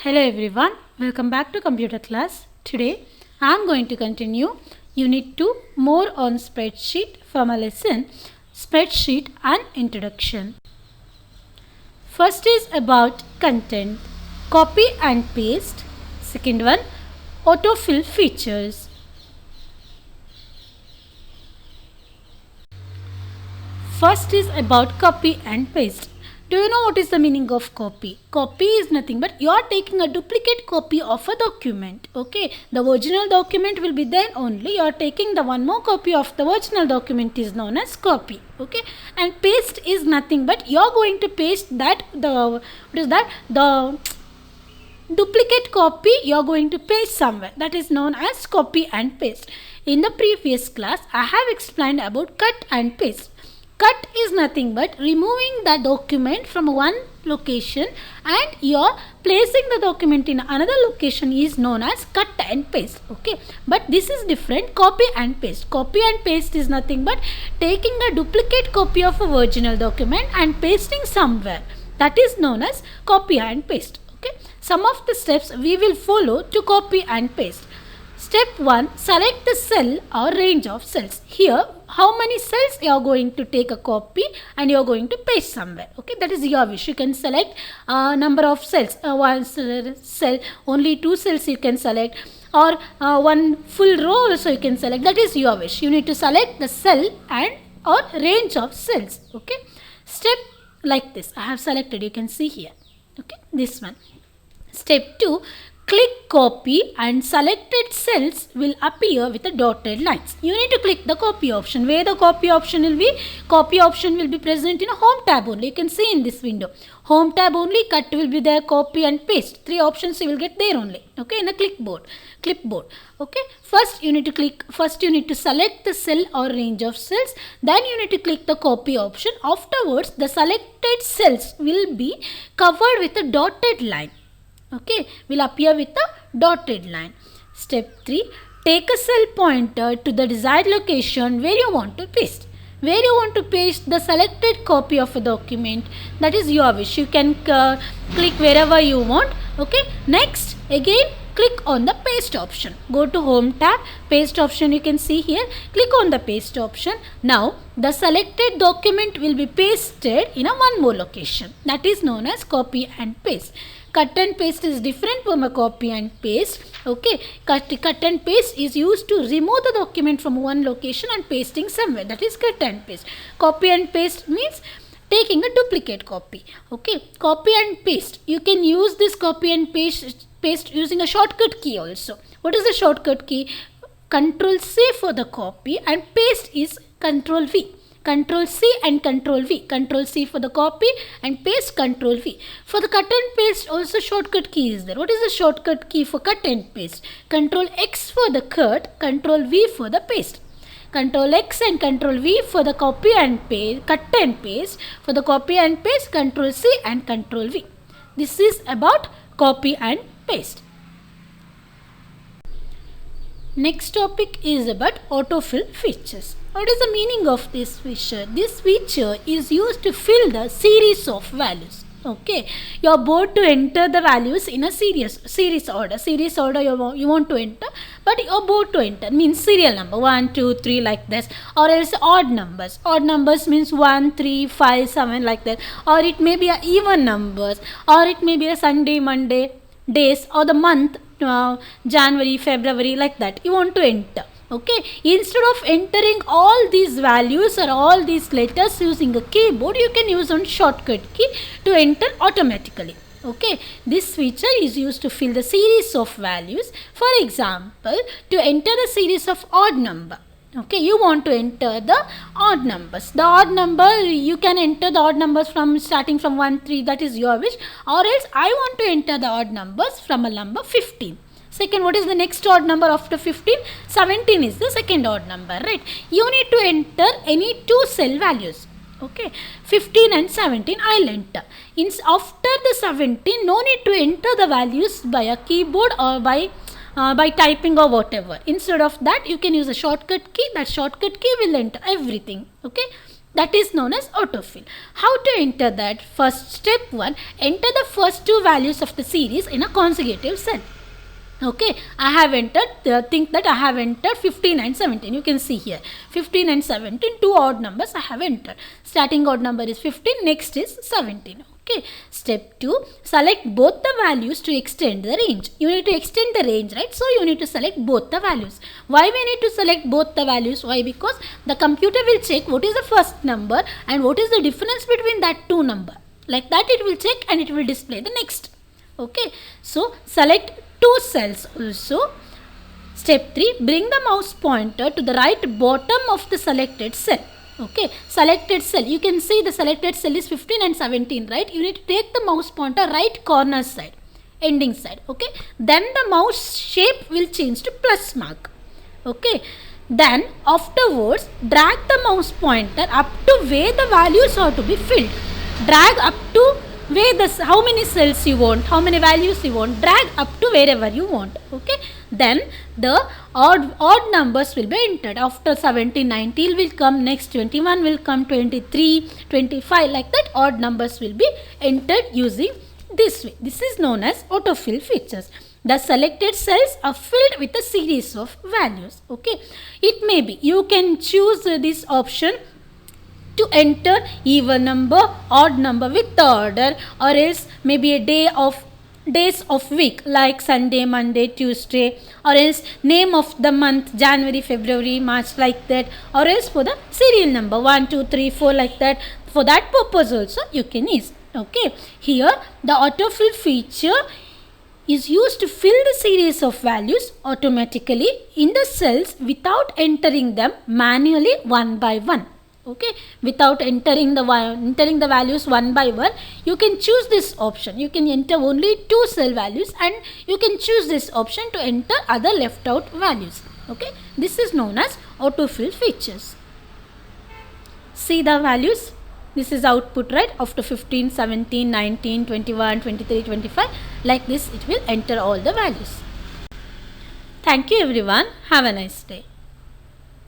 Hello everyone, welcome back to computer class. Today I am going to continue Unit 2 more on spreadsheet from a lesson Spreadsheet and Introduction. First is about content, copy and paste. Second one, autofill features. First is about copy and paste. Do you know what is the meaning of copy? Copy is nothing but you are taking a duplicate copy of a document. Okay, the original document will be there only. You are taking the one more copy of the original document is known as copy. Okay, and paste is nothing but you are going to paste that the duplicate copy you are going to paste somewhere. That is known as copy and paste. In the previous class, I have explained about cut and paste. Cut is nothing but removing the document from one location and you are placing the document in another location is known as cut and paste. Okay, but this is different. Copy and paste. Copy and paste is nothing but taking a duplicate copy of a original document and pasting somewhere. That is known as copy and paste. Okay, some of the steps we will follow to copy and paste. Step 1. Select the cell or range of cells. Here, how many cells you are going to take a copy and you are going to paste somewhere. Okay, that is your wish. You can select number of cells. One cell, only 2 cells you can select, or one full row also you can select. That is your wish. You need to select the cell and or range of cells. Okay, step like this. I have selected. You can see here. Okay, this one. Step 2. Click copy and selected cells will appear with the dotted lines. You need to click the copy option. Where the copy option will be? Copy option will be present in a home tab only. You can see in this window. Home tab only, cut will be there, copy and paste. 3 options you will get there only. Okay, in a clipboard. Okay, first you need to select the cell or range of cells. Then you need to click the copy option. Afterwards, the selected cells will be covered with a dotted line. Okay, will appear with a dotted line. Step 3. Take a cell pointer to the desired location where you want to paste. Where you want to paste the selected copy of a document, that is your wish. You can click wherever you want. Okay, next again click on the paste option. Go to home tab, paste option you can see here. Click on the paste option. Now the selected document will be pasted in a one more location. That is known as copy and paste. Cut and paste is different from a copy and paste. Okay, cut and paste is used to remove the document from one location and pasting somewhere. That is cut and paste. Copy and paste means taking a duplicate copy. Okay, copy and paste. You can use this copy and paste using a shortcut key also. What is the shortcut key? Control C for the copy and paste is Control V. Control C and Control V. Control C for the copy and paste Control V. For the cut and paste also shortcut key is there. What is the shortcut key for cut and paste? Control X for the cut, Control V for the paste. Control X and Control V for the copy and paste, cut and paste. For the copy and paste, Control C and Control V. This is about copy and paste. Next topic is about autofill features. What is the meaning of this feature? This feature is used to fill the series of values. Okay, you are bored to enter the values in a series order. Series order you want to enter, but you are bored to enter. Means serial number 1, 2, 3 like this, or else odd numbers. Odd numbers means 1, 3, 5, 7 like that, or it may be a even numbers, or it may be a Sunday, Monday days, or the month January, February like that. You want to enter. Okay, instead of entering all these values or all these letters using a keyboard, you can use one shortcut key to enter automatically. Okay, this feature is used to fill the series of values. For example, to enter the series of odd number. Okay, you want to enter the odd numbers. The odd number, you can enter the odd numbers from starting from 1, 3, that is your wish. Or else I want to enter the odd numbers from a number 15. Second, what is the next odd number after 15? 17 is the second odd number, right? You need to enter any 2 cell values. Okay, 15 and 17 I'll enter. After the 17, no need to enter the values by a keyboard or by typing or whatever. Instead of that, you can use a shortcut key. That shortcut key will enter everything. Okay, That is known as autofill. How to enter that? First, step 1, enter the first two values of the series in a consecutive cell. Okay, I have entered, think that I have entered 15 and 17. You can see here 15 and 17, two odd numbers I have entered. Starting odd number is 15, next is 17. Okay, step 2, select both the values to extend the range. You need to extend the range, right? So you need to select both the values. Why we need to select both the values? Why? Because the computer will check what is the first number and what is the difference between that two number. Like that it will check and it will display the next. Okay, so select two cells also. Step 3, bring the mouse pointer to the right bottom of the selected cell. Okay, selected cell, you can see the selected cell is 15 and 17, right? You need to take the mouse pointer right corner side, ending side. Okay, then the mouse shape will change to plus mark. Okay, then afterwards drag the mouse pointer up to where the values are to be filled. Drag up to where how many cells you want, how many values you want, drag up to wherever you want. Okay, then the odd numbers will be entered. After 17, 19 will come, next 21 will come, 23, 25, like that odd numbers will be entered using this way. This is known as autofill features. The selected cells are filled with a series of values. Okay, it may be you can choose this option to enter even number, odd number with the order, or else maybe a days of week like Sunday, Monday, Tuesday, or else name of the month January, February, March, like that, or else for the serial number 1, 2, 3, 4, like that. For that purpose also you can use. Okay, here the autofill feature is used to fill the series of values automatically in the cells without entering them manually one by one. Okay, without entering the values one by one, you can choose this option. You can enter only two cell values and you can choose this option to enter other left out values. Okay, this is known as autofill features. See the values. This is output, right? After 15, 17, 19, 21, 23, 25, like this it will enter all the values. Thank you everyone. Have a nice day.